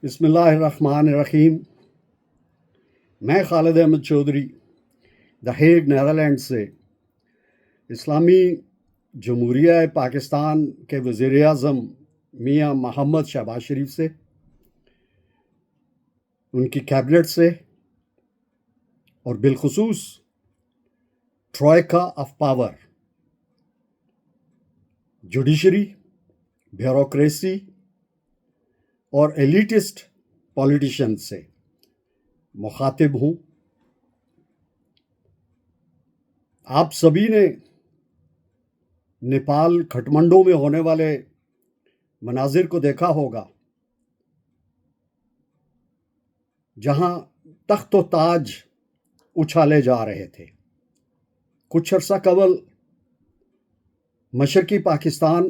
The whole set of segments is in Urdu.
بسم اللہ الرحمن الرحیم. میں خالد احمد چودھری دا ہیگ نیدرلینڈ سے اسلامی جمہوریہ پاکستان کے وزیر اعظم میاں محمد شہباز شریف سے، ان کی کیبنٹ سے، اور بالخصوص ٹروئکا آف پاور، جوڈیشری، بیوروکریسی اور ایلیٹسٹ پولیٹیشین سے مخاطب ہوں. آپ سبھی نے نیپال کھٹمنڈو میں ہونے والے مناظر کو دیکھا ہوگا، جہاں تخت و تاج اچھالے جا رہے تھے. کچھ عرصہ قبل مشرقی پاکستان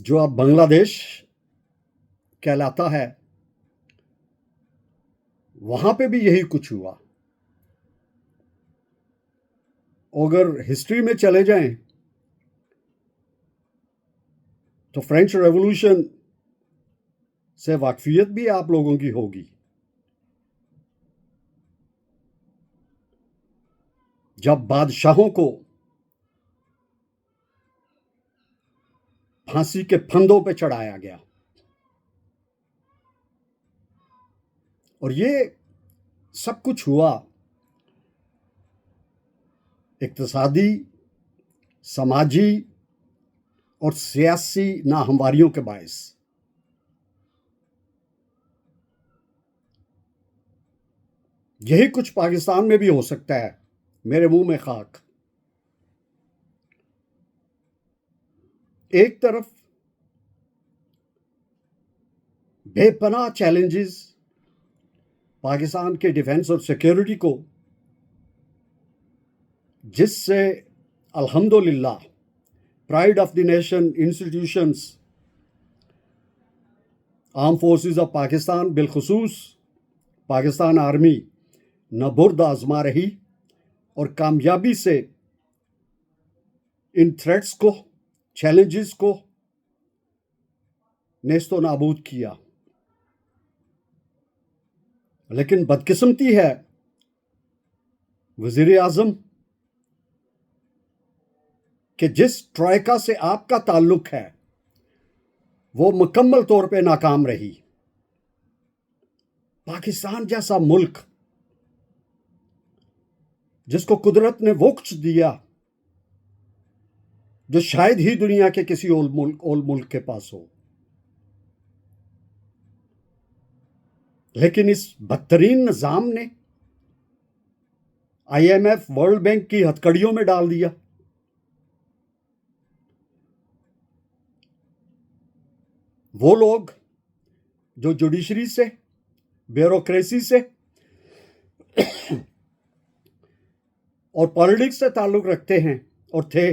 جو اب بنگلہ دیش کہلاتا ہے، وہاں پہ بھی یہی کچھ ہوا. اگر ہسٹری میں چلے جائیں تو فرینچ ریولوشن سے واقفیت بھی آپ لوگوں کی ہوگی، جب بادشاہوں کو پھانسی کے پھندوں پہ چڑھایا گیا. اور یہ سب کچھ ہوا اقتصادی، سماجی اور سیاسی ناہمواریوں کے باعث. یہی کچھ پاکستان میں بھی ہو سکتا ہے. میرے منہ میں خاک. ایک طرف بے پناہ چیلنجز پاکستان کے ڈیفنس اور سیکیورٹی کو، جس سے الحمدللہ pride of the nation institutions, arm forces of Pakistan, بالخصوص پاکستان آرمی، نہ برد آزما رہی اور کامیابی سے ان تھریٹس کو، چیلنجز کو نیست و نابود کیا. لیکن بدقسمتی ہے وزیر اعظم کہ جس ٹروئکا سے آپ کا تعلق ہے وہ مکمل طور پہ ناکام رہی. پاکستان جیسا ملک جس کو قدرت نے وہ کچھ دیا جو شاید ہی دنیا کے کسی اور ملک کے پاس ہو، لیکن اس بدترین نظام نے I M F, world bank کی ہتھکڑیوں میں ڈال دیا. وہ لوگ جو جوڈیشری سے، بیوروکریسی سے اور پالیٹکس سے تعلق رکھتے ہیں اور تھے،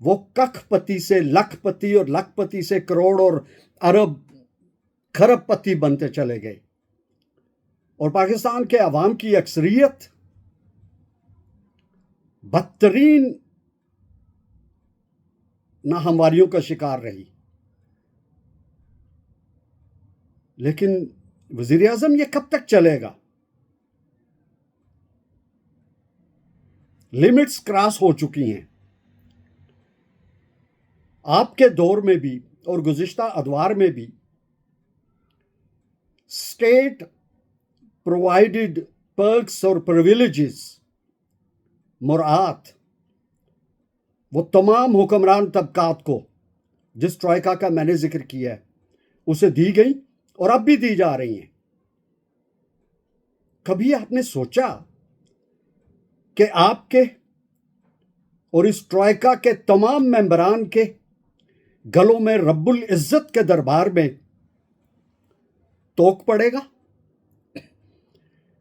وہ ککھ پتی سے لکھ پتی اور لکھ پتی سے کروڑ اور ارب کھرب پتی بنتے چلے گئے. اور پاکستان کے عوام کی اکثریت بدترین ناہمواریوں کا شکار رہی. لیکن وزیر اعظم یہ کب تک چلے گا؟ لمٹس کراس ہو چکی ہیں. آپ کے دور میں بھی اور گزشتہ ادوار میں بھی اسٹیٹ پرووائڈڈ پرکس اور پرویلیجز، مراعات، وہ تمام حکمران طبقات کو جس ٹروئکا کا میں نے ذکر کیا ہے اسے دی گئی اور اب بھی دی جا رہی ہیں. کبھی آپ نے سوچا کہ آپ کے اور اس ٹروئکا کے تمام ممبران کے گلوں میں رب العزت کے دربار میں توق پڑے گا؟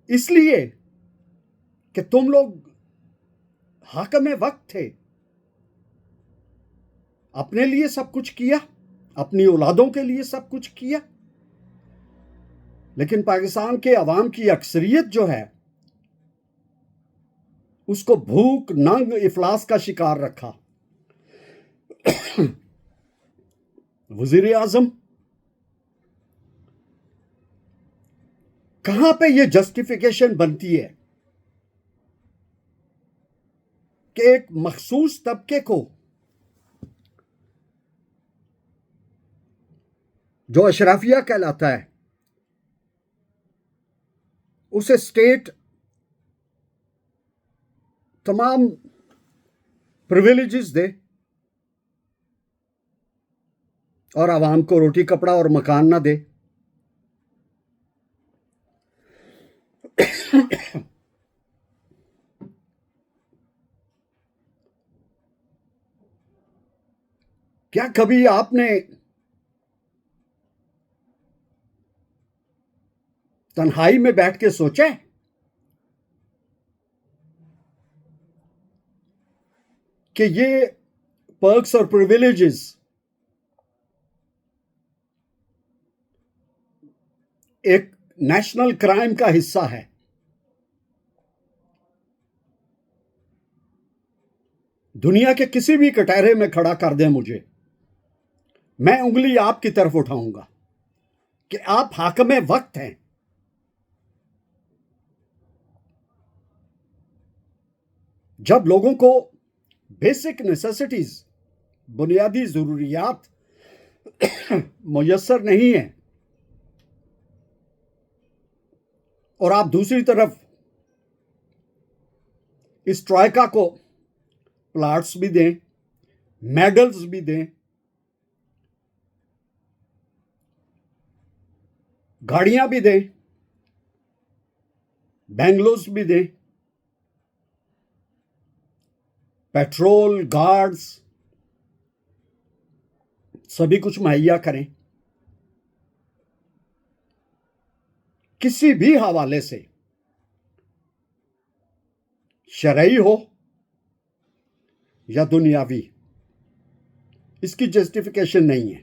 اس لیے کہ تم لوگ حاکم وقت تھے، اپنے لیے سب کچھ کیا، اپنی اولادوں کے لیے سب کچھ کیا، لیکن پاکستان کے عوام کی اکثریت جو ہے اس کو بھوک ننگ افلاس کا شکار رکھا. وزیر اعظم کہاں پہ یہ جسٹیفیکیشن بنتی ہے کہ ایک مخصوص طبقے کو جو اشرافیہ کہلاتا ہے اسے اسٹیٹ تمام پریویلیجز دے اور عوام کو روٹی کپڑا اور مکان نہ دے؟ کیا کبھی آپ نے تنہائی میں بیٹھ کے سوچا ہے کہ یہ پرکس اور پریویلیجز ایک نیشنل کرائم کا حصہ ہے؟ دنیا کے کسی بھی کٹہرے میں کھڑا کر دیں مجھے، میں انگلی آپ کی طرف اٹھاؤں گا کہ آپ حاکم وقت ہیں. جب لوگوں کو بیسک نیسیسٹیز، بنیادی ضروریات میسر نہیں ہیں اور آپ دوسری طرف اس ٹرائکا کو پلاٹس بھی دیں، میڈلز بھی دیں، گاڑیاں بھی دیں، بینگلوز بھی دیں، پیٹرول، گارڈز، سبھی کچھ مہیا کریں، کسی بھی حوالے سے شرعی ہو یا دنیاوی، اس کی جسٹیفیکیشن نہیں ہے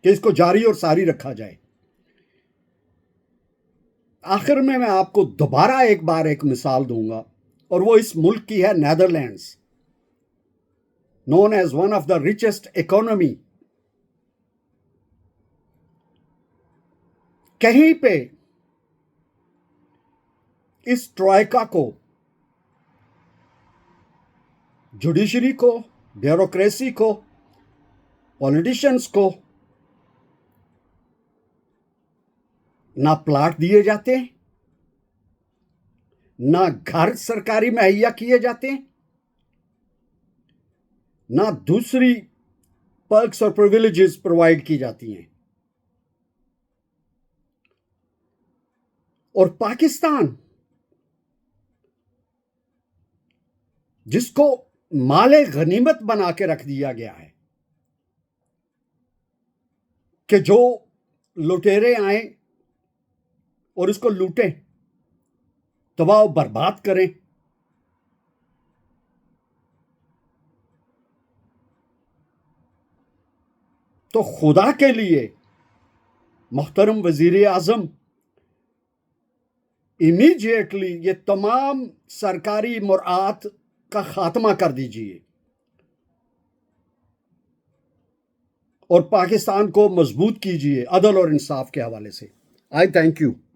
کہ اس کو جاری اور ساری رکھا جائے. آخر میں آپ کو دوبارہ ایک بار ایک مثال دوں گا اور وہ اس ملک کی ہے، Netherlands, known as one of the richest economy. کہیں پہ اس ٹرائکا کو، جوڈیشری کو، بیوروکریسی کو، پولیٹیشنز کو نہ پلاٹ دیے جاتے ہیں، نہ گھر سرکاری مہیا کیے جاتے ہیں، نہ دوسری پرکس اور پریویلیجز پرووائڈ کی جاتی ہیں. اور پاکستان جس کو مال غنیمت بنا کے رکھ دیا گیا ہے کہ جو لٹیرے آئیں اور اس کو لوٹیں، تباہ و برباد کریں، تو خدا کے لیے محترم وزیر اعظم امیڈیٹلی یہ تمام سرکاری مراعات کا خاتمہ کر دیجئے اور پاکستان کو مضبوط کیجئے عدل اور انصاف کے حوالے سے. I thank you.